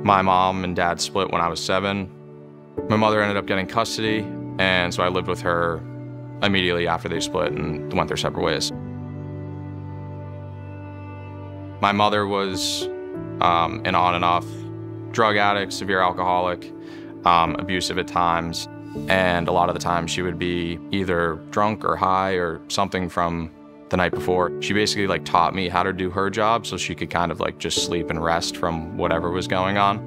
My mom and dad split when I was 7. My mother ended up getting custody, and so I lived with her immediately after they split and went their separate ways. My mother was an on and off drug addict, severe alcoholic, abusive at times, and a lot of the time she would be either drunk or high or something from the night before. She basically like taught me how to do her job so she could kind of like just sleep and rest from whatever was going on.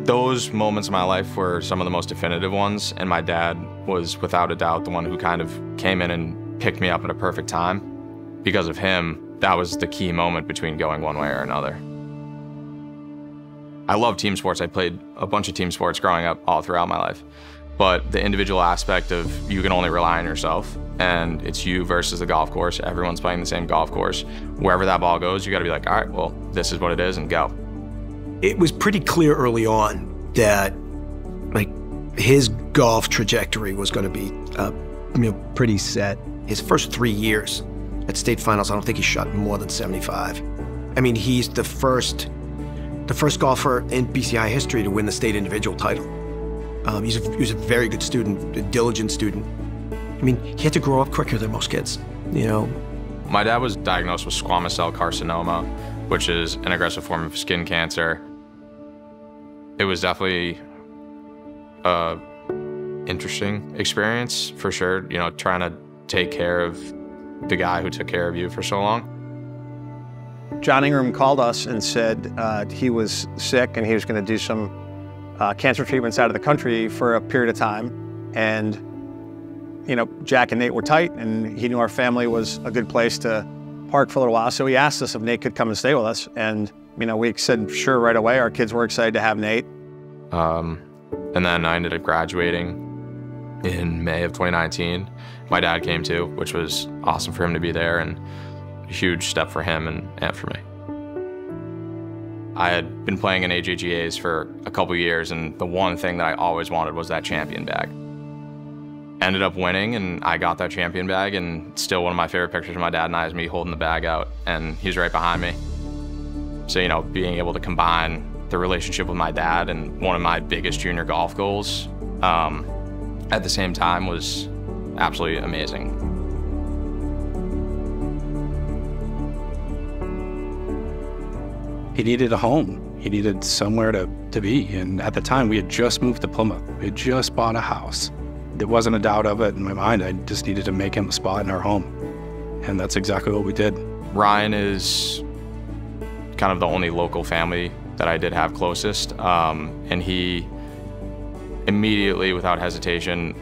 Those moments in my life were some of the most definitive ones, and my dad was without a doubt the one who kind of came in and picked me up at a perfect time. Because of him, that was the key moment between going one way or another. I love team sports. I played a bunch of team sports growing up all throughout my life. But the individual aspect of you can only rely on yourself, and it's you versus the golf course. Everyone's playing the same golf course. Wherever that ball goes, you gotta be like, all right, well, this is what it is, and go. It was pretty clear early on that like his golf trajectory was gonna be pretty set. His first 3 years at state finals, I don't think he shot more than 75. I mean, he's the first golfer in BCI history to win the state individual title. He was a very good student, a diligent student. I mean, he had to grow up quicker than most kids, you know. My dad was diagnosed with squamous cell carcinoma, which is an aggressive form of skin cancer. It was definitely an interesting experience, for sure, you know, trying to take care of the guy who took care of you for so long. John Ingram called us and said he was sick and he was going to do some cancer treatments out of the country for a period of time. And, you know, Jack and Nate were tight, and he knew our family was a good place to park for a little while. So he asked us if Nate could come and stay with us. And, you know, we said sure right away. Our kids were excited to have Nate. And then I ended up graduating in May of 2019. My dad came too, which was awesome for him to be there, and a huge step for him and for me. I had been playing in AJGAs for a couple years, and the one thing that I always wanted was that champion bag. Ended up winning, and I got that champion bag, and still one of my favorite pictures of my dad and I is me holding the bag out, and he's right behind me. So, you know, being able to combine the relationship with my dad and one of my biggest junior golf goals at the same time was absolutely amazing. He needed a home. He needed somewhere to be. And at the time, we had just moved to Plymouth. We had just bought a house. There wasn't a doubt of it in my mind. I just needed to make him a spot in our home. And that's exactly what we did. Ryan is kind of the only local family that I did have closest. And he immediately, without hesitation,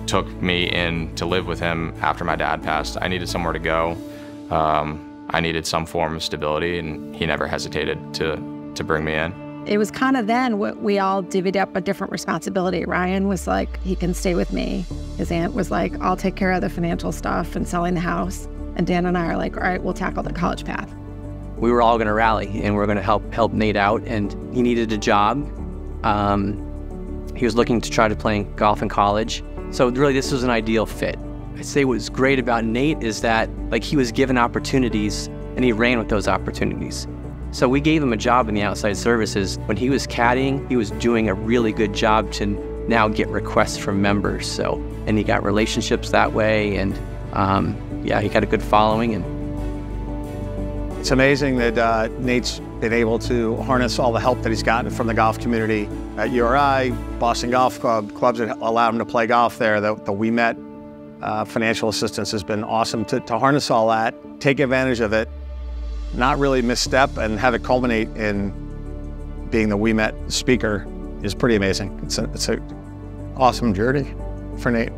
took me in to live with him after my dad passed. I needed somewhere to go. I needed some form of stability, and he never hesitated to bring me in. It was kind of then we all divvied up a different responsibility. Ryan was like, he can stay with me. His aunt was like, I'll take care of the financial stuff and selling the house. And Dan and I are like, all right, we'll tackle the college path. We were all going to rally, and we were going to help Nate out, and he needed a job. He was looking to try to play golf in college. So really, this was an ideal fit. I'd say what was great about Nate is that like he was given opportunities and he ran with those opportunities. So we gave him a job in the outside services. When he was caddying, he was doing a really good job to now get requests from members. So, and he got relationships that way, and yeah, he got a good following. And it's amazing that Nate's been able to harness all the help that he's gotten from the golf community at URI, Boston Golf Club, clubs that allowed him to play golf there. The Ouimet financial assistance has been awesome to harness all that, take advantage of it, not really misstep, and have it culminate in being the Ouimet speaker is pretty amazing. It's a awesome journey for Nate.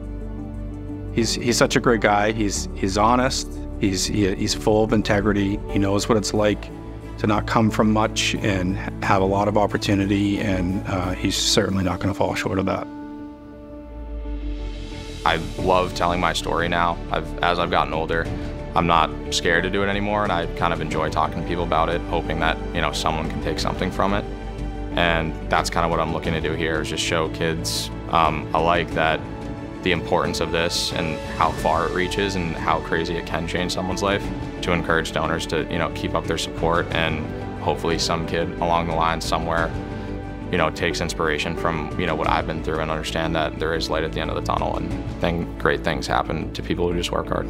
He's such a great guy. He's honest. He's full of integrity. He knows what it's like to not come from much and have a lot of opportunity, and he's certainly not going to fall short of that. I love telling my story now. As I've gotten older, I'm not scared to do it anymore, and I kind of enjoy talking to people about it, hoping that, you know, someone can take something from it. And that's kind of what I'm looking to do here, is just show kids alike that the importance of this and how far it reaches and how crazy it can change someone's life, to encourage donors to, you know, keep up their support and hopefully some kid along the line somewhere, you know, takes inspiration from, you know, what I've been through and understand that there is light at the end of the tunnel, and great things happen to people who just work hard.